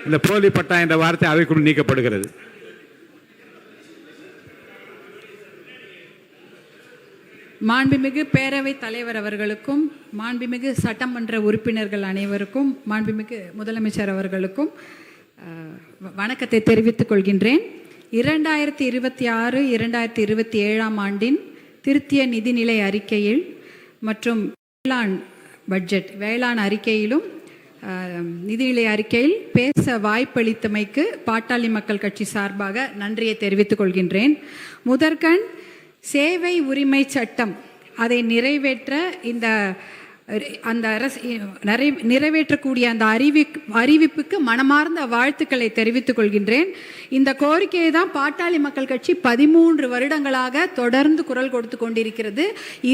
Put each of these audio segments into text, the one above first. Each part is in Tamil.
இந்த போலி பட்டா என்ற வார்த்தை அவைக்குள் நீக்கப்படுகிறது. மாண்புமிகு பேரவைத் தலைவர் அவர்களுக்கும், மாண்புமிகு சட்டமன்ற உறுப்பினர்கள் அனைவருக்கும், மாண்புமிகு முதலமைச்சர் அவர்களுக்கும் வணக்கத்தை தெரிவித்துக் கொள்கின்றேன். 2026-2027 ஆண்டின் திருத்திய நிதிநிலை அறிக்கையில் மற்றும் வேளாண் பட்ஜெட் வேளாண் அறிக்கையிலும் நிதிநிலை அறிக்கையில் பேச வாய்ப்பளித்தமைக்கு பாட்டாளி மக்கள் கட்சி சார்பாக நன்றியை தெரிவித்துக் கொள்கின்றேன். முதற்கண் சேவை உரிமை சட்டம் அதை நிறைவேற்ற அந்த நிறைவேற்றக்கூடிய அந்த அறிவிப்புக்கு மனமார்ந்த வாழ்த்துக்களை தெரிவித்துக் கொள்கின்றேன். இந்த கோரிக்கையை தான் பாட்டாளி மக்கள் கட்சி 13 வருடங்களாக தொடர்ந்து குரல் கொடுத்து கொண்டிருக்கிறது.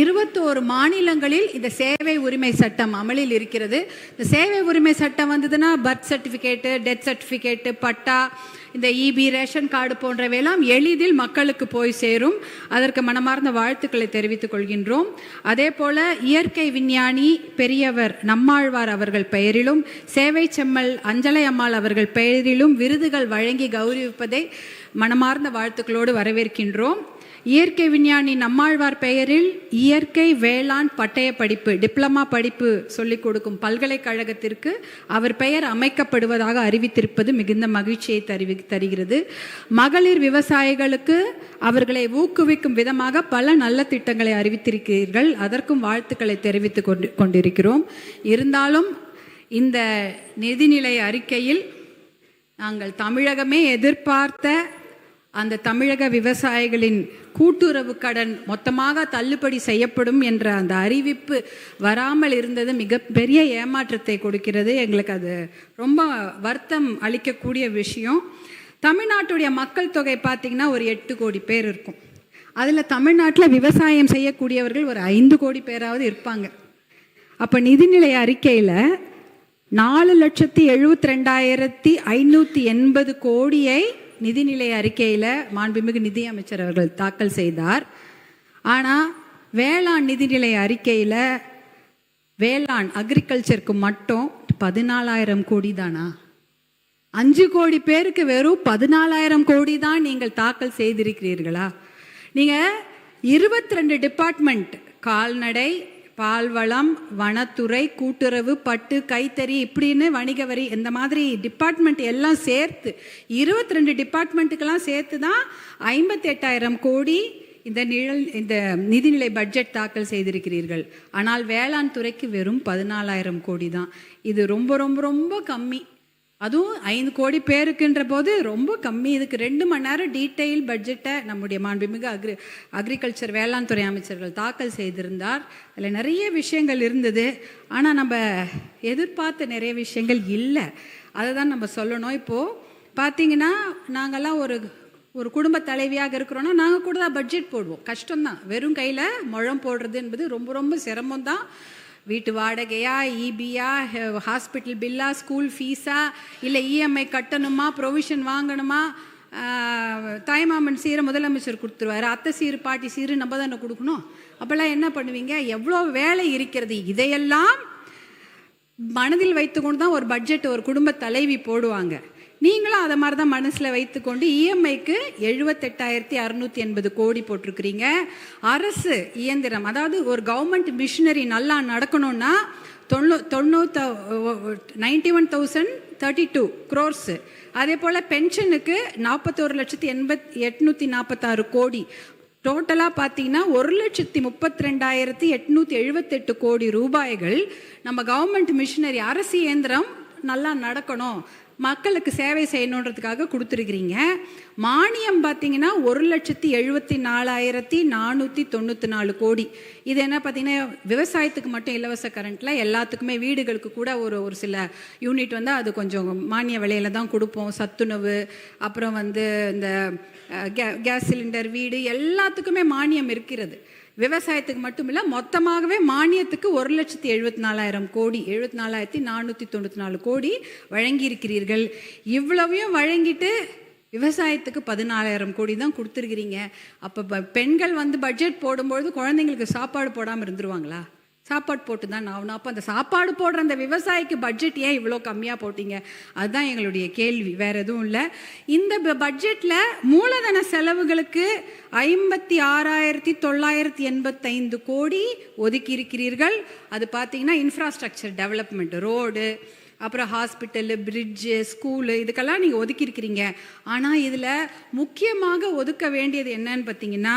21 மாநிலங்களில் இந்த சேவை உரிமை சட்டம் அமலில் இருக்கிறது. இந்த சேவை உரிமை சட்டம் வந்ததுன்னா பர்த் சர்டிஃபிகேட்டு, டெத் சர்டிஃபிகேட்டு, பட்டா, இந்த இபி, ரேஷன் கார்டு போன்றவையெல்லாம் எளிதில் மக்களுக்கு போய் சேரும். அதற்கு மனமார்ந்த வாழ்த்துக்களை தெரிவித்துக் கொள்கின்றோம். அதே போல இயற்கை விஞ்ஞானி பெரியவர் நம்மாழ்வார் அவர்கள் பெயரிலும், சேவை செம்மல் அஞ்சலை அம்மாள் அவர்கள் பெயரிலும் விருதுகள் வழங்கி கௌரவிப்பதை மனமார்ந்த வாழ்த்துக்களோடு வரவேற்கின்றோம். இயற்கை விஞ்ஞானி நம்மாழ்வார் பெயரில் இயற்கை வேளாண் பட்டய படிப்பு, டிப்ளமா படிப்பு சொல்லிக் கொடுக்கும் பல்கலைக்கழகத்திற்கு அவர் பெயர் அமைக்கப்படுவதாக அறிவித்திருப்பது மிகுந்த மகிழ்ச்சியை தருகிறது. மகளிர் விவசாயிகளுக்கு அவர்களை ஊக்குவிக்கும் விதமாக பல நல்ல திட்டங்களை அறிவித்திருக்கிறீர்கள். அதற்கும் வாழ்த்துக்களை தெரிவித்துக் கொண்டிருக்கிறோம். இருந்தாலும் இந்த நிதிநிலை அறிக்கையில் நாங்கள் தமிழகமே எதிர்பார்த்த அந்த தமிழக விவசாயிகளின் கூட்டுறவு கடன் மொத்தமாக தள்ளுபடி செய்யப்படும் என்ற அந்த அறிவிப்பு வராமல் இருந்தது மிகப்பெரிய ஏமாற்றத்தை கொடுக்கிறது. எங்களுக்கு அது ரொம்ப வருத்தம் அளிக்கக்கூடிய விஷயம். தமிழ்நாட்டுடைய மக்கள் தொகை பார்த்திங்கன்னா ஒரு 8 கோடி பேர் இருக்கும். அதில் தமிழ்நாட்டில் விவசாயம் செய்யக்கூடியவர்கள் ஒரு 5 கோடி பேராவது இருப்பாங்க. அப்போ நிதிநிலை அறிக்கையில் 4,72,580 கோடியை நிதிநிலை அறிக்கையில் மாண்புமிகு நிதியமைச்சர் அவர்கள் தாக்கல் செய்தார். ஆனால் வேளாண் நிதிநிலை அறிக்கையில் வேளாண் அக்ரிகல்ச்சருக்கு மட்டும் 14,000 கோடி தானா? 5 கோடி பேருக்கு வெறும் 14,000 கோடி தான் நீங்கள் தாக்கல் செய்திருக்கிறீர்களா? நீங்கள் 22 டிபார்ட்மெண்ட், கால்நடை, பால்வளம், வனத்துறை, கூட்டுறவு, பட்டு, கைத்தறி, இப்படின்னு வணிக வரி, இந்த மாதிரி டிபார்ட்மெண்ட் எல்லாம் சேர்த்து 22 டிபார்ட்மெண்ட்டுக்கெல்லாம் சேர்த்து தான் 58,000 கோடி இந்த நிதிநிலை பட்ஜெட் தாக்கல் செய்திருக்கிறீர்கள். ஆனால் வேளாண் துறைக்கு வெறும் 14,000 கோடி தான். இது ரொம்ப ரொம்ப ரொம்ப கம்மி. அதுவும் 5 கோடி பேருக்குன்ற போது ரொம்ப கம்மி. இதுக்கு 2 மணி நேரம் டீட்டெயில் பட்ஜெட்டை நம்முடைய மாண்புமிகு அக்ரிகல்ச்சர் வேளாண் துறை அமைச்சர்கள் தாக்கல் செய்திருந்தார். அதில் நிறைய விஷயங்கள் இருந்தது. ஆனால் நம்ம எதிர்பார்த்த நிறைய விஷயங்கள் இல்லை. அதை தான் நம்ம சொல்லணும். இப்போது பார்த்தீங்கன்னா நாங்கள்லாம் ஒரு குடும்ப தலைவியாக இருக்கிறோன்னா நாங்கள் கூட தான் பட்ஜெட் போடுவோம். கஷ்டம்தான். வெறும் கையில் முழம் போடுறது என்பது ரொம்ப ரொம்ப சிரமம்தான். வீட்டு வாடகையா, இபியா, ஹாஸ்பிட்டல் பில்லா, ஸ்கூல் ஃபீஸா, இல்லை இஎம்ஐ கட்டணுமா, ப்ரொவிஷன் வாங்கணுமா, தாய்மாமன் சீரை முதலமைச்சர் கொடுத்துருவாரு, அத்தை சீரு பாட்டி சீரு நம்ம தானே கொடுக்கணும். அப்போல்லாம் என்ன பண்ணுவீங்க? எவ்வளோ வேலை இருக்கிறது. இதையெல்லாம் மனதில் வைத்துக்கொண்டு தான் ஒரு பட்ஜெட் ஒரு குடும்ப தலைவி போடுவாங்க. நீங்களும் அதை மாதிரி தான் மனசில் வைத்துக்கொண்டு இஎம்ஐக்கு 78,680 கோடி போட்டிருக்கிறீங்க. அரசு இயந்திரம், அதாவது ஒரு கவர்மெண்ட் மிஷினரி நல்லா நடக்கணும்னா 91,032 crores. அதே போல் பென்ஷனுக்கு 41,846 கோடி. டோட்டலாக பார்த்தீங்கன்னா 1,32,878 கோடி ரூபாய்கள் நம்ம கவர்மெண்ட் மிஷினரி அரசு இயந்திரம் நல்லா நடக்கணும், மக்களுக்கு சேவை செய்யணுன்றதுக்காக கொடுத்துருக்கிறீங்க. மானியம் பார்த்தீங்கன்னா 1,74,494 கோடி. இது என்ன பார்த்தீங்கன்னா விவசாயத்துக்கு மட்டும் இலவச கரண்ட்டில், எல்லாத்துக்குமே வீடுகளுக்கு கூட ஒரு சில யூனிட் வந்து அது கொஞ்சம் மானிய விலையில் தான் கொடுப்போம். சத்துணவு, அப்புறம் வந்து இந்த கேஸ் சிலிண்டர், வீடு, எல்லாத்துக்குமே மானியம் இருக்கிறது. விவசாயத்துக்கு மட்டும் இல்லை, மொத்தமாகவே மானியத்துக்கு 1,74,000 கோடி, 74,494 கோடி வழங்கியிருக்கிறீர்கள். இவ்வளவையும் வழங்கிட்டு விவசாயத்துக்கு 14,000 கோடி தான் கொடுத்துருக்கிறீங்க. அப்போ பெண்கள் வந்து பட்ஜெட் போடும்பொழுது குழந்தைங்களுக்கு சாப்பாடு போடாமல் இருந்துருவாங்களா? சாப்பாடு போட்டு தான் ஆகணும். அப்போ அந்த சாப்பாடு போடுற அந்த விவசாயிக்கு பட்ஜெட் ஏன் இவ்வளோ கம்மியாக போட்டீங்க? அதுதான் எங்களுடைய கேள்வி, வேறு எதுவும் இல்லை. இந்த பட்ஜெட்டில் மூலதன செலவுகளுக்கு 56,985 கோடி ஒதுக்கி இருக்கிறீர்கள். அது பார்த்தீங்கன்னா இன்ஃப்ராஸ்ட்ரக்சர் டெவலப்மெண்ட், ரோடு, அப்புறம் ஹாஸ்பிட்டலு, பிரிட்ஜு, ஸ்கூலு, இதுக்கெல்லாம் நீங்கள் ஒதுக்கியிருக்கிறீங்க. ஆனால் இதில் முக்கியமாக ஒதுக்க வேண்டியது என்னன்னு பார்த்தீங்கன்னா,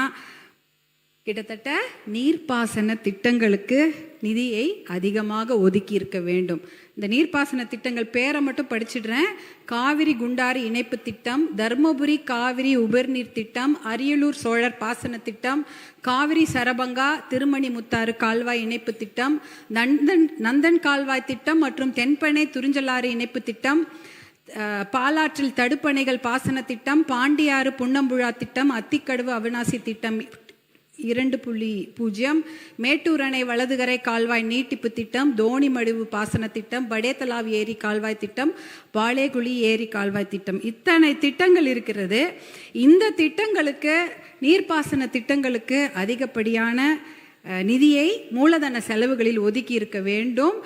கிட்டத்தட்ட நீர்ப்பாசன திட்டங்களுக்கு நிதியை அதிகமாக ஒதுக்கி இருக்க வேண்டும். இந்த நீர்ப்பாசன திட்டங்கள் பேரை மட்டும் படிச்சிடுறேன். காவிரி குண்டாறு இணைப்பு திட்டம், தர்மபுரி காவிரி உபர்நீர் திட்டம், அரியலூர் சோழர் பாசன திட்டம், காவிரி சரபங்கா திருமணி முத்தாறு கால்வாய் இணைப்பு திட்டம், நந்தன் கால்வாய் திட்டம் மற்றும் தென்பெண்ணை துறிஞ்சலாறு இணைப்பு திட்டம், பாலாற்றில் தடுப்பணைகள் பாசன திட்டம், பாண்டியாறு புன்னம்புழா திட்டம், அத்திக்கடவு அவிநாசி திட்டம் 2.0, மேட்டூர் அணை வலதுகரை கால்வாய் நீட்டிப்பு திட்டம், தோணிமடுவு பாசன திட்டம், படேத்தலாவ் ஏரி கால்வாய் திட்டம், பாலேகுழி ஏரி கால்வாய் திட்டம், இத்தனை திட்டங்கள் இருக்கிறது. இந்த திட்டங்களுக்கு, நீர்ப்பாசன திட்டங்களுக்கு அதிகப்படியான நிதியை மூலதன செலவுகளில் ஒதுக்கி இருக்க வேண்டும்.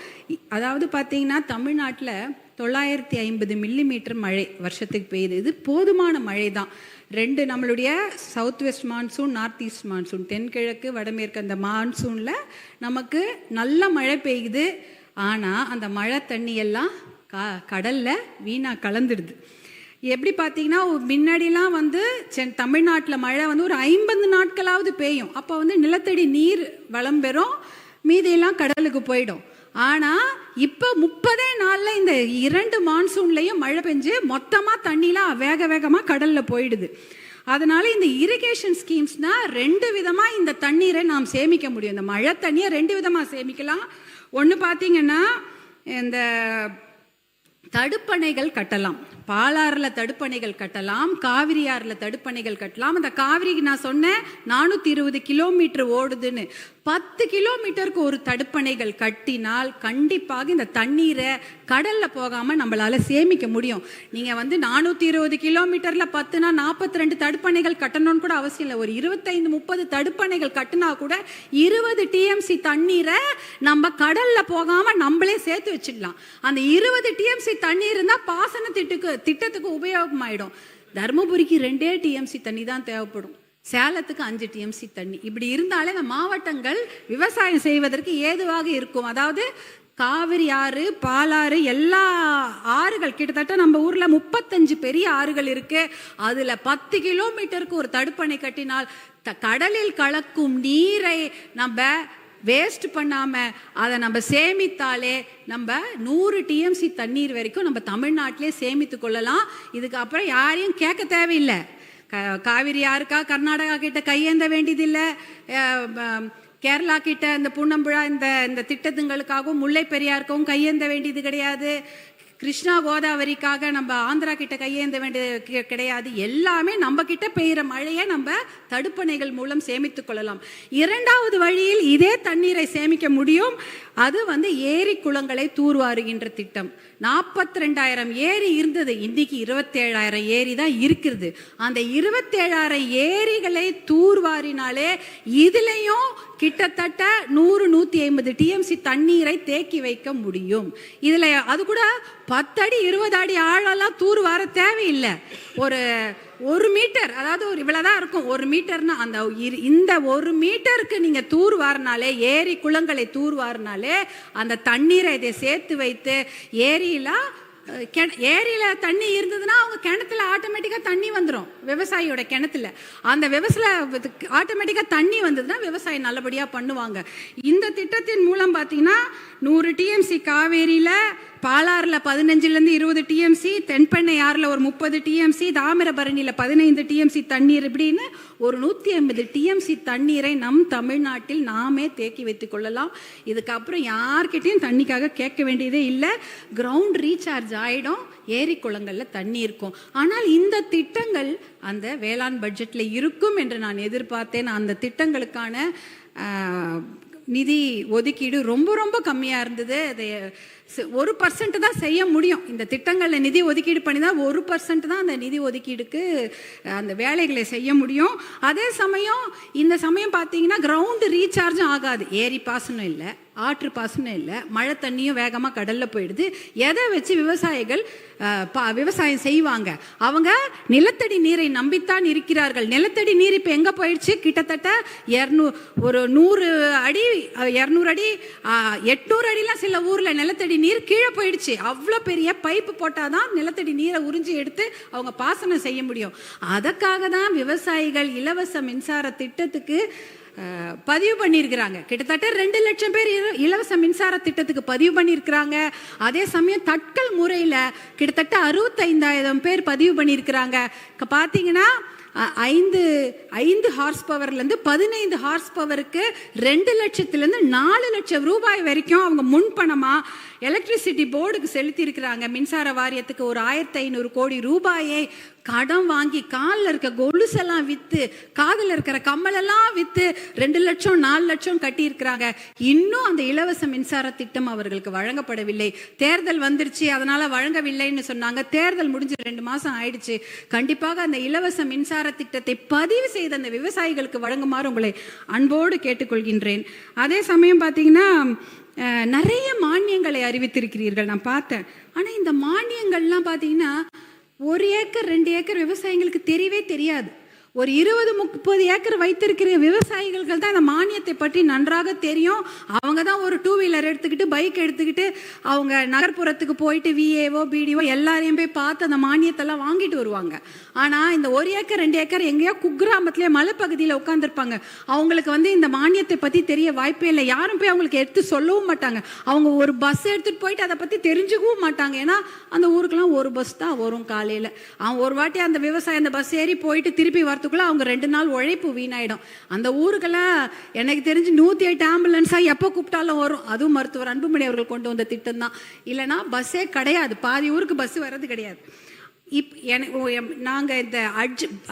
அதாவது பார்த்தீங்கன்னா தமிழ்நாட்டில் 950 மில்லிமீட்டர் மழை வருஷத்துக்கு பெய்யுது. இது போதுமான மழை தான். நம்மளுடைய south west monsoon, north east monsoon, தென்கிழக்கு வடமேற்கு அந்த மான்சூனில் நமக்கு நல்ல மழை பெய்யுது. ஆனால் அந்த மழை தண்ணியெல்லாம் கடலில் வீணாக கலந்துடுது. எப்படி பார்த்தீங்கன்னா முன்னாடிலாம் தமிழ்நாட்டில் மழை ஒரு 50 நாட்களாவது பெய்யும். அப்போ நிலத்தடி நீர் வளம் பெறும், மீதியெல்லாம் கடலுக்கு போயிடும். ஆனால் இப்போ 30 நாளில் இந்த 2 மான்சூன்லேயும் மழை பெஞ்சு மொத்தமாக தண்ணிலாம் வேக வேகமாக கடலில் போயிடுது. அதனால் இந்த இரிகேஷன் ஸ்கீம்ஸ்னால் 2 விதமாக இந்த தண்ணீரை நாம் சேமிக்க முடியும். இந்த மழை தண்ணியை 2 விதமாக சேமிக்கலாம். ஒன்று பார்த்தீங்கன்னா இந்த தடுப்பணைகள் கட்டலாம். பாலாறில் தடுப்பணைகள் கட்டலாம், காவிரி ஆறில் தடுப்பணைகள் கட்டலாம். அந்த காவிரிக்கு நான் சொன்னேன் 420 கிலோமீட்டர் ஓடுதுன்னு. 10 கிலோமீட்டருக்கு ஒரு தடுப்பணைகள் கட்டினால் கண்டிப்பாக இந்த தண்ணீரை கடலில் போகாமல் நம்மளால் சேமிக்க முடியும். நீங்கள் 420 கிலோமீட்டரில் 10னா 42 தடுப்பணைகள் கட்டணும்னு கூட அவசியம் இல்லை. ஒரு 25-30 தடுப்பணைகள் கட்டினா கூட 20 டிஎம்சி தண்ணீரை நம்ம கடலில் போகாமல் நம்மளே சேர்த்து வச்சுக்கலாம். அந்த 20 டிஎம்சி தண்ணீர் இருந்தால் பாசன திட்டத்துக்கு உபயோகமாயிடும். தர்மபுரிக்கு 2 டிஎம்சி தண்ணி தான் தேவைப்படும், சேலத்துக்கு 5 டிஎம்சி தண்ணி. இப்படி இருந்தாலே இந்த மாவட்டங்கள் விவசாயம் செய்வதற்கு ஏதுவாக இருக்கும். அதாவது காவிரி ஆறு, பாலாறு, எல்லா ஆறுகள், கிட்டத்தட்ட நம்ம ஊரில் 35 பெரிய ஆறுகள் இருக்கு. அதில் 10 கிலோமீட்டருக்கு ஒரு தடுப்பணை கட்டினால் கடலில் கலக்கும் நீரை நம்ம வேஸ்ட் பண்ணாமல் அதை நம்ம சேமித்தாலே நம்ம 100 டிஎம்சி தண்ணீர் வரைக்கும் நம்ம தமிழ்நாட்டிலே சேமித்து கொள்ளலாம். இதுக்கப்புறம் யாரையும் கேட்க தேவையில்லை. காவிரி யாருக்கா கர்நாடகா கிட்ட கையேந்த வேண்டியதில்லை, கேரளா கிட்ட இந்த புன்னம்புழா இந்த திட்டத்துங்களுக்காகவும் முல்லை பெரியாருக்காகவும் கையேந்த வேண்டியது கிடையாது. கிருஷ்ணா கோதாவரிக்காக நம்ம ஆந்திரா கிட்ட கையேந்த வேண்டியது கிடையாது. எல்லாமே நம்ம கிட்ட பெய்கிற மழையை நம்ம தடுப்பணைகள் மூலம் சேமித்து கொள்ளலாம். 2வது வழியில் இதே தண்ணீரை சேமிக்க முடியும். அது ஏரி குளங்களை தூர்வாருகின்ற திட்டம். 42,000 ஏரி இருந்தது, இன்னைக்கு 27,000 ஏரி தான் இருக்கிறது. அந்த 27,000 ஏரிகளை தூர்வாரினாலே இதுலேயும் கிட்டத்தட்ட 100-150 டிஎம்சி தண்ணீரை தேக்கி வைக்க முடியும். இதில் அது கூட 10 அடி 20 அடி ஆழெல்லாம் தூர் வர தேவையில்லை. ஒரு மீட்டர், அதாவது இவ்வளோதான் இருக்கும் 1 மீட்டர்னா, இந்த 1 மீட்டருக்கு நீங்கள் தூர் வாரினாலே, ஏரி குளங்களை தூர் வாரினாலே அந்த தண்ணீரை இதை சேர்த்து வைத்து ஏரியில் தண்ணி இருந்ததுன்னா அவங்க கிணத்துல ஆட்டோமேட்டிக்காக தண்ணி வந்துடும். விவசாயியோட கிணத்துல அந்த ஆட்டோமேட்டிக்காக தண்ணி வந்ததுன்னா விவசாயம் நல்லபடியாக பண்ணுவாங்க. இந்த திட்டத்தின் மூலம் பார்த்தீங்கன்னா 100 டிஎம்சி காவேரியில், பாலாறில் 15-20 டிஎம்சி, தென்பெண்ணை ஆறில் ஒரு 30 டிஎம்சி, தாமிரபரணியில் 15 டிஎம்சி தண்ணீர், இப்படின்னு ஒரு 150 டிஎம்சி தண்ணீரை நம் தமிழ்நாட்டில் நாமே தேக்கி வைத்துக் கொள்ளலாம். இதுக்கப்புறம் யார்கிட்டையும் தண்ணிக்காக கேட்க வேண்டியதே இல்லை. கிரவுண்ட் ரீசார்ஜ் ஆகிடும், ஏரி குளங்களில் தண்ணி இருக்கும். ஆனால் இந்த திட்டங்கள் அந்த வேளாண் பட்ஜெட்டில் இருக்கும் என்று நான் எதிர்பார்த்தேன். அந்த திட்டங்களுக்கான நிதி ஒதுக்கீடு ரொம்ப ரொம்ப கம்மியாக இருந்தது. அதை 1% தான் செய்ய முடியும். இந்த திட்டங்களில் நிதி ஒதுக்கீடு பண்ணி தான் 1% தான் அந்த நிதி ஒதுக்கீடுக்கு அந்த வேலைகளை செய்ய முடியும். அதே சமயம் இந்த சமயம் பார்த்தீங்கன்னா கிரவுண்டு ரீசார்ஜும் ஆகாது. ஏரி பாசனம் இல்லை, ஆற்று பாசனம் இல்லை, மழை தண்ணியும் வேகமாக கடலில் போயிடுது. எதை வச்சு விவசாயிகள் விவசாயம் செய்வாங்க? அவங்க நிலத்தடி நீரை நம்பித்தான் இருக்கிறார்கள். நிலத்தடி நீர் இப்போ எங்கே போயிடுச்சு? கிட்டத்தட்ட 100 அடி 200 அடி 800 அடிலாம் சில ஊரில் நிலத்தடி நீர் கீழே போயிடுச்சு. அவ்வளோ பெரிய பைப்பு போட்டால் தான் நிலத்தடி நீரை உறிஞ்சி எடுத்து அவங்க பாசனம் செய்ய முடியும். அதற்காக தான் விவசாயிகள் இலவச மின்சார திட்டத்துக்கு பதிவு பண்ணியிருக்கிறாங்க. கிட்டத்தட்ட 2 லட்சம் பேர் இலவச மின்சார திட்டத்துக்கு பதிவு பண்ணியிருக்கிறாங்க. அதே சமயம் தட்கல் முறையில் கிட்டத்தட்ட 65,000 பேர் பதிவு பண்ணியிருக்கிறாங்க. பார்த்தீங்கன்னா 5 ஹார்ஸ் பவர்லேருந்து 15 ஹார்ஸ் பவருக்கு 2 லட்சத்துலேருந்து 4 லட்சம் ரூபாய் வரைக்கும் அவங்க முன்பணமாக எலக்ட்ரிசிட்டி போர்டுக்கு செலுத்தியிருக்கிறாங்க. மின்சார வாரியத்துக்கு ஒரு 1,500 கோடி ரூபாயை கடன் வாங்கி காலில் இருக்க கொலுசெல்லாம் விற்று, காதில் இருக்கிற கம்மலெல்லாம் விற்று 2 லட்சம் 4 லட்சம் கட்டியிருக்கிறாங்க. இன்னும் அந்த இலவச மின்சார திட்டம் அவர்களுக்கு வழங்கப்படவில்லை. தேர்தல் வந்துருச்சு, அதனால் வழங்கவில்லைன்னு சொன்னாங்க. தேர்தல் முடிஞ்சு 2 மாதம் ஆயிடுச்சு. கண்டிப்பாக அந்த இலவச மின்சார திட்டத்தை பதிவு செய்த அந்த விவசாயிகளுக்கு வழங்குமாறு உங்களை அன்போடு கேட்டுக்கொள்கின்றேன். அதே சமயம் பார்த்தீங்கன்னா நிறைய மானியங்களை அறிவித்திருக்கிறீர்கள், நான் பார்த்தேன். ஆனால் இந்த மானியங்கள்லாம் பார்த்தீங்கன்னா 1 ஏக்கர் 2 ஏக்கர் விவசாயிகளுக்கு தெரியவே தெரியாது. ஒரு 20-30 ஏக்கர் வைத்திருக்கிற விவசாயிகள் தான் இந்த மானியத்தை பற்றி நன்றாக தெரியும். அவங்க தான் ஒரு 2 வீலர் எடுத்துக்கிட்டு பைக் எடுத்துக்கிட்டு அவங்க நகர்ப்புறத்துக்கு போயிட்டு விஏஓ பிடிஓ எல்லாரையும் போய் பார்த்து அந்த மானியத்தெல்லாம் வாங்கிட்டு வருவாங்க. ஆனால் இந்த 1 ஏக்கர் 2 ஏக்கர் எங்கேயோ குக்கிராமத்துலேயே மலைப்பகுதியில் உட்காந்துருப்பாங்க. அவங்களுக்கு இந்த மானியத்தை பற்றி தெரிய வாய்ப்பே இல்லை. யாரும் போய் அவங்களுக்கு எடுத்து சொல்லவும் மாட்டாங்க. அவங்க ஒரு பஸ் எடுத்துகிட்டு போயிட்டு அதை பற்றி தெரிஞ்சுக்கவும் மாட்டாங்க. ஏன்னா அந்த ஊருக்கெல்லாம் ஒரு பஸ் தான் வரும் காலையில். அவன் ஒரு வாட்டி அந்த விவசாயம் அந்த பஸ் ஏறி போயிட்டு திருப்பி வரத்துக்குள்ள அவங்க 2 நாள் உழைப்பு வீணாயிடும். அந்த ஊருக்கெல்லாம் எனக்கு தெரிஞ்சு 108 ஆம்புலன்ஸாக எப்போ கூப்பிட்டாலும் வரும். அதுவும் மருத்துவர் அன்புமணி அவர்கள் கொண்டு வந்த திட்டம் தான். இல்லைனா பஸ்ஸே கிடையாது. பாதி ஊருக்கு பஸ் வர்றது கிடையாது. நாங்கள் இந்த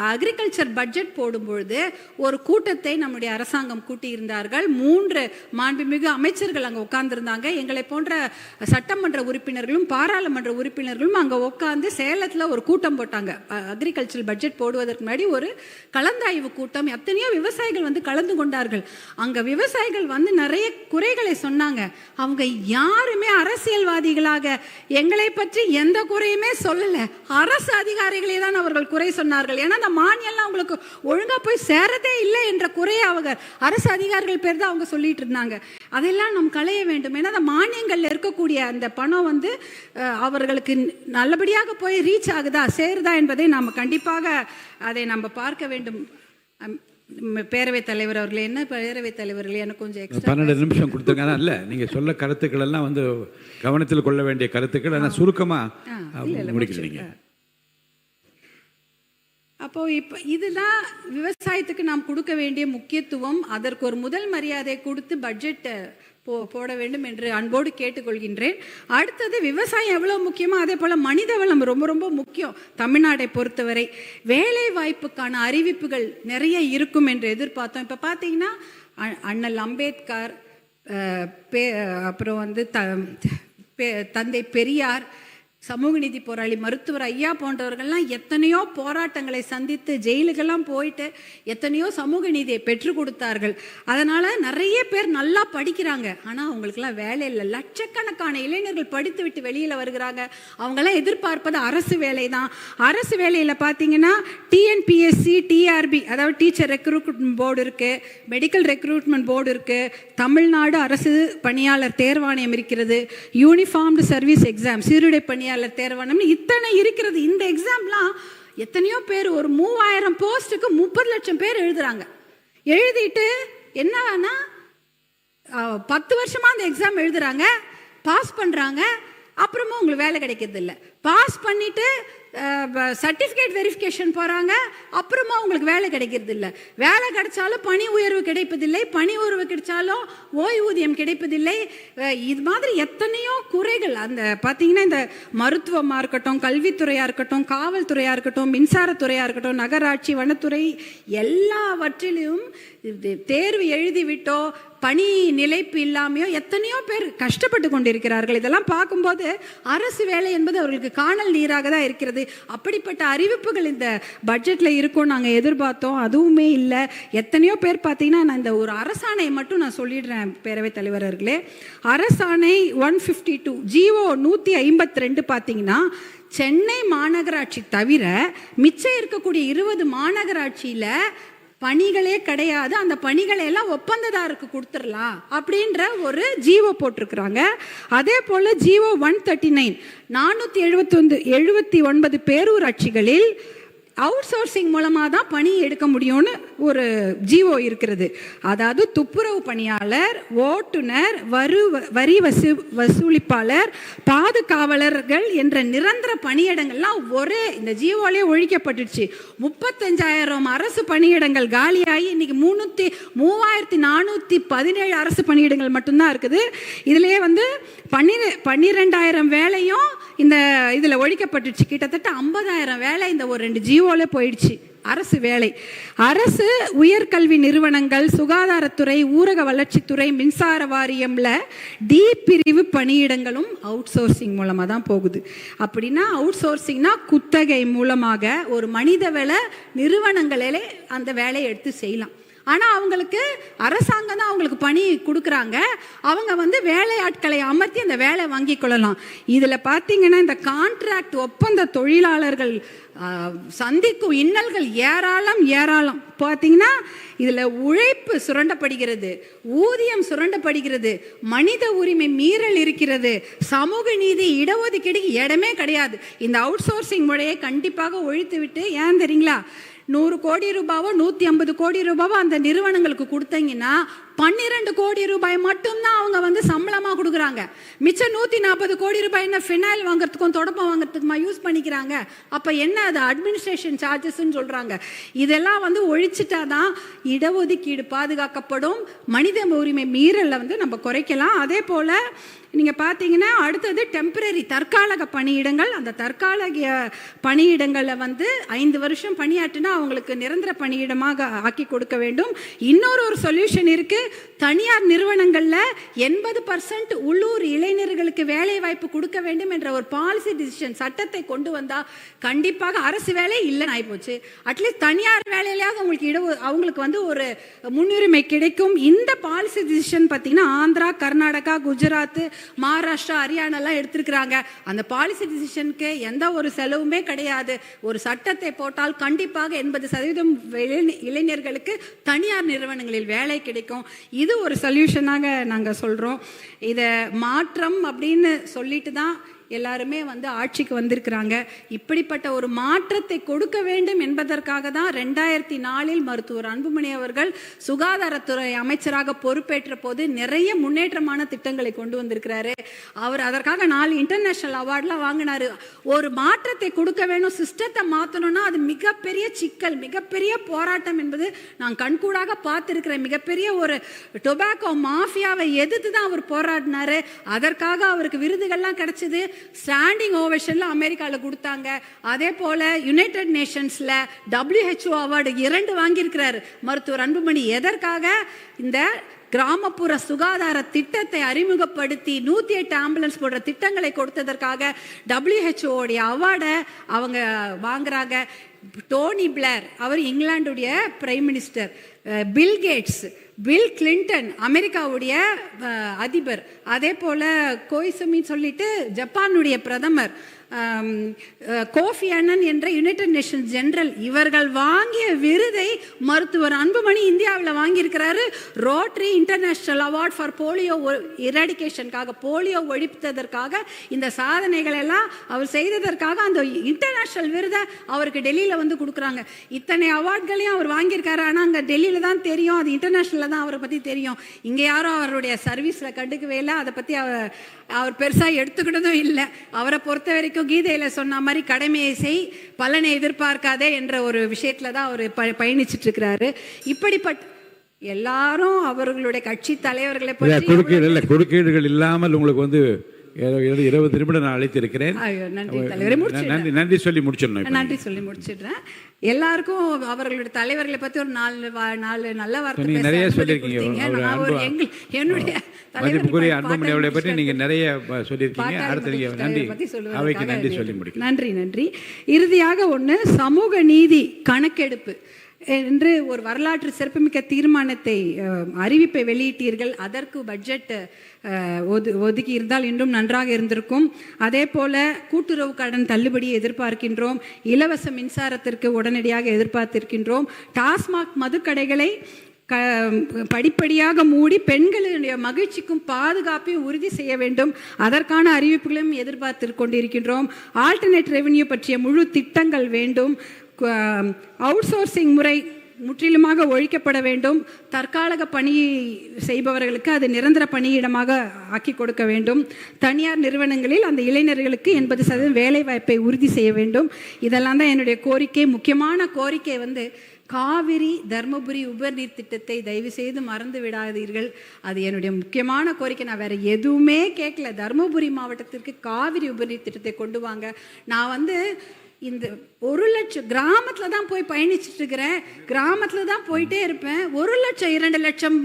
அக்ரிகல்ச்சர் பட்ஜெட் போடும்பொழுது ஒரு கூட்டத்தை நம்முடைய அரசாங்கம் கூட்டியிருந்தார்கள். 3 மாண்புமிகு அமைச்சர்கள் அங்கே உட்கார்ந்துருந்தாங்க. எங்களை போன்ற சட்டமன்ற உறுப்பினர்களும் பாராளுமன்ற உறுப்பினர்களும் அங்கே உட்காந்து சேலத்தில் ஒரு கூட்டம் போட்டாங்க. அக்ரிகல்ச்சர் பட்ஜெட் போடுவதற்கு முன்னாடி ஒரு கலந்தாய்வு கூட்டம். எத்தனையோ விவசாயிகள் கலந்து கொண்டார்கள். அங்கே விவசாயிகள் நிறைய குறைகளை சொன்னாங்க. அவங்க யாருமே அரசியல்வாதிகளாக எங்களை பற்றி எந்த குறையுமே சொல்லலை. அரசு அதிகாரிகளே தான் அவர்கள் குறை சொன்னார்கள். ஏன்னா அந்த மானியம்லாம் அவங்களுக்கு ஒழுங்கா போய் சேரதே இல்லை என்ற குறையை அவங்க அரசு அதிகாரிகள் பேர் தான் அவங்க சொல்லிட்டு இருந்தாங்க. அதெல்லாம் நாம் களைய வேண்டும். ஏன்னா அந்த மானியங்கள்ல இருக்கக்கூடிய அந்த பணம் அவர்களுக்கு நல்லபடியாக போய் ரீச் ஆகுதா சேருதா என்பதை நாம் கண்டிப்பாக அதை நம்ம பார்க்க வேண்டும். பேரவைத் தலைவர் அவர்களே, என்ன பேரவைத் தலைவர்களே, எனக்கு கொஞ்சம் எக்ஸ்ட்ரா 12 நிமிஷம் கொடுத்துருங்க. இல்ல நீங்க சொல்ல கருத்துக்கள் எல்லாம் கவனத்தில் கொள்ள வேண்டிய கருத்துக்கள். ஆனால் சுருக்கமா முடிக்கிறீங்க. அப்போ இப்போ இதுதான் விவசாயத்துக்கு நாம் கொடுக்க வேண்டிய முக்கியத்துவம். அதற்கு ஒரு முதல் மரியாதை கொடுத்து பட்ஜெட் போட வேண்டும் என்று அன்போடு கேட்டுக்கொள்கின்றேன். அடுத்தது விவசாயம் எவ்வளோ முக்கியமோ அதே போல் மனித வளம் ரொம்ப ரொம்ப முக்கியம். தமிழ்நாட்டை பொறுத்தவரை வேலை வாய்ப்புக்கான அறிவிப்புகள் நிறைய இருக்கும் என்று எதிர்பார்த்தோம். இப்போ பார்த்தீங்கன்னா அண்ணல் அம்பேத்கர், அப்புறம் தந்தை பெரியார், சமூக நீதி போராளி மருத்துவர் ஐயா போன்றவர்கள்லாம் எத்தனையோ போராட்டங்களை சந்தித்து ஜெயிலுக்கெல்லாம் போயிட்டு எத்தனையோ சமூக நீதியை பெற்றுக் கொடுத்தார்கள். அதனால் நிறைய பேர் நல்லா படிக்கிறாங்க. ஆனால் அவங்களுக்கெல்லாம் வேலை இல்லை. லட்சக்கணக்கான இளைஞர்கள் படித்து விட்டு வெளியில் வருகிறாங்க. அவங்களாம் எதிர்பார்ப்பது அரசு வேலை தான். அரசு வேலையில் பார்த்தீங்கன்னா டிஎன்பிஎஸ்சி, டிஆர்பி, அதாவது டீச்சர் ரெக்ரூட்மெண்ட் போர்டு இருக்குது, மெடிக்கல் ரெக்ரூட்மெண்ட் போர்டு இருக்குது, தமிழ்நாடு அரசு பணியாளர் தேர்வாணையம் இருக்கிறது, யூனிஃபார்ம்டு சர்வீஸ் எக்ஸாம், சீருடை பணியாளர் தேர்வாணையம், இத்தனை இருக்கிறது. இந்த எக்ஸாம்லாம் எத்தனையோ பேர், ஒரு 3000 போஸ்ட்டுக்கு 30 லட்சம் பேர் எழுதுறாங்க. எழுதிட்டு என்னன்னா 10 வருஷமா அந்த எக்ஸாம் எழுதுறாங்க, பாஸ் பண்றாங்க, அப்புறமா உங்களுக்கு வேலை கிடைக்கிறது இல்லை. பாஸ் பண்ணிவிட்டு சர்டிஃபிகேட் வெரிஃபிகேஷன் போகிறாங்க, அப்புறமா அவங்களுக்கு வேலை கிடைக்கிறது இல்லை. வேலை கிடைச்சாலும் பணி உயர்வு கிடைப்பதில்லை, பணி உயர்வு கிடைச்சாலும் ஓய்வூதியம் கிடைப்பதில்லை. இது மாதிரி எத்தனையோ குறைகள். அந்த பார்த்தீங்கன்னா இந்த மருத்துவமாக இருக்கட்டும், கல்வித்துறையாக இருக்கட்டும், காவல்துறையாக இருக்கட்டும், மின்சாரத்துறையாக இருக்கட்டும், நகராட்சி, வனத்துறை, எல்லாவற்றிலும் தேர்வு எழுதிவிட்டோ பணி நிலைப்பு இல்லாமையோ எத்தனையோ பேர் கஷ்டப்பட்டு கொண்டிருக்கிறார்கள். இதெல்லாம் பார்க்கும்போது அரசு வேலை என்பது அவர்களுக்கு காணல் நீராக தான் இருக்கிறது. அப்படிப்பட்ட அறிவிப்புகள் இந்த பட்ஜெட்டில் இருக்கும் நாங்கள் எதிர்பார்த்தோம், அதுவுமே இல்லை. எத்தனையோ பேர் பார்த்தீங்கன்னா, நான் இந்த ஒரு அரசாணை மட்டும் நான் சொல்லிடுறேன் பேரவைத் தலைவர்களே. அரசாணை 152 ஜிஓ 152 பார்த்தீங்கன்னா, சென்னை மாநகராட்சி தவிர மிச்சம் இருக்கக்கூடிய 20 மாநகராட்சியில் பணிகளே கிடையாது, அந்த பணிகளை எல்லாம் ஒப்பந்ததாருக்கு கொடுத்துடலாம் அப்படின்ற ஒரு ஜிஓ போட்டிருக்கிறாங்க. அதே போல் ஜிஓ 139 479 பேரூராட்சிகளில் அவுட் சோர்சிங் மூலமாக தான் பணி எடுக்க முடியும்னு ஒரு ஜிஓ இருக்கிறது. அதாவது துப்புரவு பணியாளர், ஓட்டுநர், வரி வசூலிப்பாளர், பாதுகாவலர்கள் என்ற நிரந்தர பணியிடங்கள்லாம் ஒரே இந்த ஜிஓலே ஒழிக்கப்பட்டுச்சு. 35,000 அரசு பணியிடங்கள் காலியாகி இன்னைக்கு 3,417 அரசு பணியிடங்கள் மட்டும்தான் இருக்குது. இதுலேயே 12,000 வேலையும் இந்த இதில் ஒழிக்கப்பட்டுச்சு. கிட்டத்தட்ட 50,000 வேலை இந்த ஒரு 2 ஜிஓல போயிடுச்சு. அரசு வேலை, அரசு உயர்கல்வி நிறுவனங்கள், சுகாதாரத்துறை, ஊரக வளர்ச்சித்துறை, மின்சார வாரியம்ல டி பிரிவு பணியிடங்களும் அவுட் சோர்சிங் மூலமாக தான் போகுது. அப்படின்னா அவுட் சோர்சிங்னா குத்தகை மூலமாக ஒரு மனிதவள நிறுவனங்களே அந்த வேலையை எடுத்து செய்யலாம். ஆனால் அவங்களுக்கு அரசாங்கம் தான் அவங்களுக்கு பணி கொடுக்குறாங்க. அவங்க வேலையாட்களை அமர்த்தி அந்த வேலை வாங்கி கொள்ளலாம். இதில் பார்த்தீங்கன்னா இந்த கான்ட்ராக்ட் ஒப்பந்த தொழிலாளர்கள் சந்திக்கும் இன்னல்கள் ஏராளம். பார்த்தீங்கன்னா இதில் உழைப்பு சுரண்டப்படுகிறது, ஊதியம் சுரண்டப்படுகிறது, மனித உரிமை மீறல் இருக்கிறது, சமூக நீதி, இடஒதுக்கீடு இடமே கிடையாது. இந்த அவுட் சோர்சிங் முறையை கண்டிப்பாக ஒழித்து விட்டு, ஏன் தெரியுங்களா, 100 கோடி ரூபாவோ 150 கோடி ரூபாவோ அந்த நிறுவனங்களுக்கு கொடுத்தீங்கன்னா 12 கோடி ரூபாய் மட்டும்தான் அவங்க சம்பளமாக கொடுக்குறாங்க. மிச்சம் 140 கோடி ரூபாய் என்ன ஃபினாயில் வாங்குறதுக்கும் தொடப்பம் வாங்குறதுக்குமா யூஸ் பண்ணிக்கிறாங்க. அப்போ என்ன, அது அட்மினிஸ்ட்ரேஷன் சார்ஜஸ்ன்னு சொல்கிறாங்க. இதெல்லாம் ஒழிச்சிட்டா தான் இடஒதுக்கீடு பாதுகாக்கப்படும், மனித உரிமை மீறலை நம்ம குறைக்கலாம். அதே போல் நீங்கள் பார்த்தீங்கன்னா அடுத்தது டெம்பரரி தற்காலிக பணியிடங்கள். அந்த தற்காலிக பணியிடங்களில் 5 வருஷம் பணியாற்றினா அவங்களுக்கு நிரந்தர பணியிடமாக ஆக்கி கொடுக்க வேண்டும். இன்னொரு சொல்யூஷன் இருக்குது. தனியார் நிறுவனங்களில் 80% உள்ளூர் இளைஞர்களுக்கு வேலை வாய்ப்பு கொடுக்க வேண்டும் என்ற ஒரு பாலிசி டிசிஷன் சட்டத்தை கொண்டு வந்தால் கண்டிப்பாக அரசு வேலை இல்லைன்னு ஆகிப்போச்சு. அட்லீஸ்ட் தனியார் வேலையிலாவது அவங்களுக்கு ஒரு முன்னுரிமை கிடைக்கும். இந்த பாலிசி டிசிஷன் பார்த்தீங்கன்னா ஆந்திரா, கர்நாடகா, குஜராத், மகாராஷ்டிரா, ஹரியானாலாம் எடுத்திருக்கிறாங்க. அந்த பாலிசி டிசிஷனுக்கு எந்த ஒரு செலவுமே கிடையாது. ஒரு சட்டத்தை போட்டால் கண்டிப்பாக 80% இளைஞர்களுக்கு தனியார் நிறுவனங்களில் வேலை கிடைக்கும். இது ஒரு சொல்யூஷனாக நாங்கள் சொல்கிறோம். இதை மாற்றம் அப்படின்னு சொல்லிட்டு தான் எல்லாருமே ஆட்சிக்கு வந்திருக்கிறாங்க. இப்படிப்பட்ட ஒரு மாற்றத்தை கொடுக்க வேண்டும் என்பதற்காக தான் 2004 மருத்துவர் அன்புமணி அவர்கள் சுகாதாரத்துறை அமைச்சராக பொறுப்பேற்ற போது நிறைய முன்னேற்றமான திட்டங்களை கொண்டு வந்திருக்கிறாரு. அவர் அதற்காக 4 இன்டர்நேஷனல் அவார்ட்லாம் வாங்கினார். ஒரு மாற்றத்தை கொடுக்க வேணும், சிஸ்டத்தை மாற்றணும்னா அது மிகப்பெரிய சிக்கல், மிகப்பெரிய போராட்டம் என்பது நான் கண்கூடாக பார்த்துருக்கிறேன். மிகப்பெரிய ஒரு டொபாக்கோ மாஃபியாவை எதிர்த்து தான் அவர் போராடினார். அதற்காக அவருக்கு விருதுகள்லாம் கிடைச்சது. ஸ்டாண்டிங் ஓவேஷன்ல அமெரிக்காவில் கொடுத்தாங்க. அதே போல யுனைடெட் நேஷன்ஸ்ல WHO அவார்டு 2 வாங்கியிருக்கிறார் மருத்துவர் அன்புமணி. எதற்காக? இந்த கிராமப்புற சுகாதார திட்டத்தை அறிமுகப்படுத்தி 108 ஆம்புலன்ஸ் போன்ற திட்டங்களை கொடுத்ததற்காக WHO உடைய அவார்டை அவங்க வாங்குறாங்க. டோனி பிளேர் அவர் இங்கிலாந்துடைய prime minister, Bill Gates, Bill Clinton அமெரிக்காவுடைய அதிபர், அதே போல் கோய்சுமின்னு சொல்லிட்டு ஜப்பானுடைய பிரதமர், கோஃபி அன்னன் என்ற யுனைடெட் நேஷன்ஸ் ஜெனரல், இவர்கள் வாங்கிய விருதை மருத்துவர் அன்புமணி இந்தியாவில் வாங்கியிருக்கிறாரு. Rotary International award for polio எராடிகேஷனுக்காக, போலியோ ஒழிப்பதற்காக இந்த சாதனைகள் எல்லாம் அவர் செய்ததற்காக அந்த இன்டர்நேஷனல் விருதை அவருக்கு டெல்லியில் கொடுக்குறாங்க. இத்தனை அவார்ட்களையும் அவர் வாங்கியிருக்காரு. ஆனால் அங்கே டெல்லியில் தான் தெரியும், அது இன்டர்நேஷனலில் தான் அவரை பற்றி தெரியும். இங்கே யாரும் அவருடைய சர்வீஸில் கண்டுக்கவே இல்லை, அதை பற்றி அவர் பெருசாக எடுத்துக்கிட்டதும் இல்லை. அவரை பொறுத்த வரைக்கும் வரைக்கும் கீதையில் சொன்ன மாதிரி கடமையை செய், பலனை எதிர்பார்க்காதே என்ற ஒரு விஷயத்துல தான் அவர் பயணிச்சுட்டு இருக்கிறாரு. இப்படிப்பட்ட எல்லாரும் அவர்களுடைய கட்சி தலைவர்களை குறுக்கீடுகள் இல்லாமல் உங்களுக்கு வந்து 20 நிமிடம் நான் அழைத்திருக்கிறேன். நன்றி தலைவரே, நன்றி சொல்லி முடிச்சிடணும். நன்றி சொல்லி முடிச்சிடுறேன். எல்லாருக்கும் அவர்களுடைய தலைவர்களை பத்தி ஒரு 4 நல்ல வார்த்தை நிறைய சொல்லியிருக்கீங்க. என்னுடைய மதிப்புக்குரிய அன்புமணி அவர்களை பற்றி நீங்க நிறைய சொல்லியிருக்கீங்க. அடுத்து நீங்க நன்றி அவைக்கு நன்றி சொல்லி முடிக்கிறேன். நன்றி. இறுதியாக சமூக நீதி கணக்கெடுப்பு என்று ஒரு வரலாற்று சிறப்புமிக்க தீர்மானத்தை அறிவிப்பை வெளியிட்டீர்கள். அதற்கு பட்ஜெட் ஒதுக்கி இருந்தால் இன்னும் நன்றாக இருந்திருக்கும். அதே போல கூட்டுறவு கடன் தள்ளுபடியை எதிர்பார்க்கின்றோம். இலவச மின்சாரத்திற்கு உடனடியாக எதிர்பார்த்திருக்கின்றோம். டாஸ்மாக் மதுக்கடைகளை படிப்படியாக மூடி பெண்களுடைய மகிழ்ச்சிக்கும் பாதுகாப்பையும் உறுதி செய்ய வேண்டும். அதற்கான அறிவிப்புகளையும் எதிர்பார்த்து கொண்டிருக்கின்றோம். ஆல்டர்னேட் ரெவென்யூ பற்றிய முழு திட்டங்கள் வேண்டும். அவுட் சோர்சிங் முறை முற்றிலுமாக ஒழிக்கப்பட வேண்டும். தற்காலிக பணி செய்பவர்களுக்கு அது நிரந்தர பணியிடமாக ஆக்கி கொடுக்க வேண்டும். தனியார் நிறுவனங்களில் அந்த இளைஞர்களுக்கு 80% வேலைவாய்ப்பை உறுதி செய்ய வேண்டும். இதெல்லாம் தான் என்னுடைய கோரிக்கை. முக்கியமான கோரிக்கை காவிரி தர்மபுரி உபர்நீர் திட்டத்தை தயவு செய்து மறந்து விடாதீர்கள். அது என்னுடைய முக்கியமான கோரிக்கை. நான் வேற எதுவுமே கேட்கல. தர்மபுரி மாவட்டத்திற்கு காவிரி உபர்நீர் திட்டத்தை கொண்டு வாங்க. நான் இந்த 1 லட்சம் கிராமத்தில் தான் போய் பயணிச்சுட்டு இருக்கிறேன். கிராமத்தில் தான் போயிட்டே இருப்பேன். 1 லட்சம் 2 லட்சம்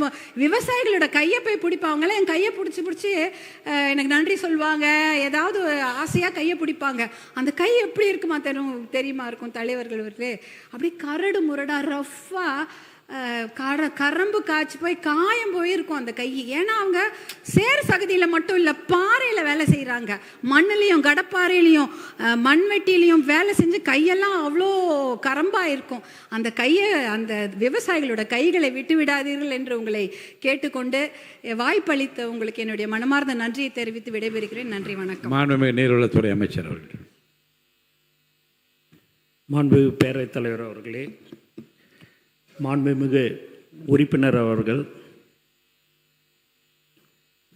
விவசாயிகளோட கையை போய் பிடிப்பாங்களே. என் கையை பிடிச்சி எனக்கு நன்றி சொல்லுவாங்க. ஏதாவது ஆசையாக கையை பிடிப்பாங்க. அந்த கை எப்படி இருக்குமா தெரியுமா இருக்கும் தலைவர்கள் அப்படி கரடு முரடா ரஃப்பாக கரம்பு காய்ச்சி போய் காயம் போயிருக்கும் அந்த கை. ஏன்னா அவங்க சேர் சகதியில் மட்டும் இல்லை, பாறையில் வேலை செய்கிறாங்க. மண்ணிலையும் கடப்பாறையிலையும் மண்வெட்டிலையும் வேலை செஞ்சு கையெல்லாம் அவ்வளோ கரம்பாக இருக்கும். அந்த கையை அந்த விவசாயிகளோட கைகளை விட்டு விடாதீர்கள் என்று உங்களை கேட்டுக்கொண்டு வாய்ப்பளித்த உங்களுக்கு என்னுடைய மனமார்ந்த நன்றியை தெரிவித்து விடைபெறுகிறேன். நன்றி, வணக்கம். மாண்புமிகு நீர்வளத்துறை அமைச்சர் அவர்கள். மாண்புமிகு பேரவைத் தலைவர் அவர்களே, மாண்புமிகு உறுப்பினர் அவர்கள்,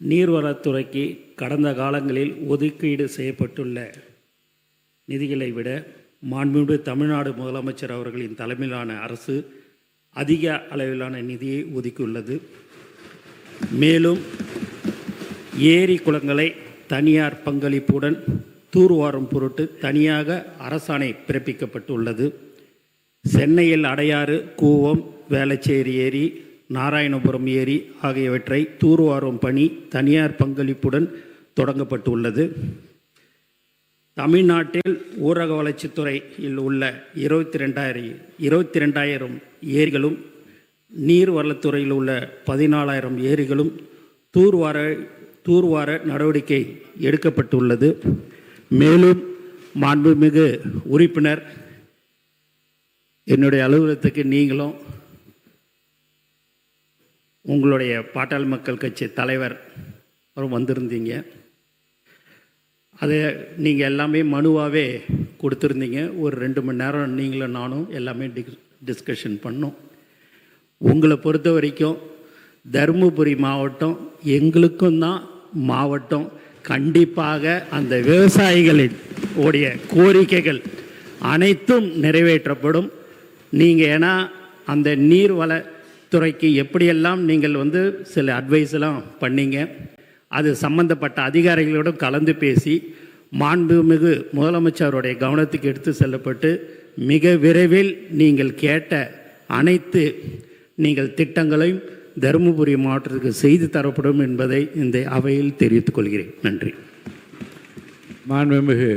நீர்வளத்துறைக்கு கடந்த காலங்களில் ஒதுக்கீடு செய்யப்பட்டுள்ள நிதிகளை விட மாண்புமிகு தமிழ்நாடு முதலமைச்சர் அவர்களின் தலைமையிலான அரசு அதிக அளவிலான நிதியை ஒதுக்கியுள்ளது. மேலும் ஏரி குளங்களை தனியார் பங்களிப்புடன் தூர்வாரும் பொருட்டு தனியாக அரசாணை பிறப்பிக்கப்பட்டுள்ளது. சென்னையில் அடையாறு, கூவம், வேளச்சேரி ஏரி, நாராயணபுரம் ஏரி ஆகியவற்றை தூர்வாரும் பணி தனியார் பங்களிப்புடன் தொடங்கப்பட்டுள்ளது. தமிழ்நாட்டில் ஊரக வளர்ச்சித்துறையில் உள்ள 22,000 ஏரிகளும் நீர்வளத்துறையில் உள்ள 14,000 ஏரிகளும் தூர்வார நடவடிக்கை எடுக்கப்பட்டுள்ளது. மேலும் மாண்புமிகு உறுப்பினர், என்னுடைய அலுவலகத்துக்கு நீங்களும் உங்களுடைய பாட்டாளி மக்கள் கட்சி தலைவர் வந்திருந்தீங்க. அதை நீங்கள் எல்லாமே மனுவாகவே கொடுத்துருந்தீங்க. ஒரு 2 மணி நேரம் நீங்களும் நானும் எல்லாமே டிஸ்கஷன் பண்ணோம். உங்களை பொறுத்த வரைக்கும் தருமபுரி மாவட்டம் எங்களுக்கும் தான் மாவட்டம். கண்டிப்பாக அந்த விவசாயிகளின் உடைய கோரிக்கைகள் அனைத்தும் நிறைவேற்றப்படும். நீங்கள் ஏன்னா அந்த நீர்வளத்துறைக்கு எப்படியெல்லாம் நீங்கள் சில அட்வைஸ்லாம் பண்ணீங்க. அது சம்பந்தப்பட்ட அதிகாரிகளோடும் கலந்து பேசி மாண்புமிகு முதலமைச்சருடைய கவனத்துக்கு எடுத்து செல்லப்பட்டு மிக விரைவில் நீங்கள் கேட்ட அனைத்து திட்டங்களையும் தருமபுரி மாவட்டத்துக்கு செய்து தரப்படும் என்பதை இந்த அவையில் தெரிவித்துக் கொள்கிறேன். நன்றி. மாண்புமிகு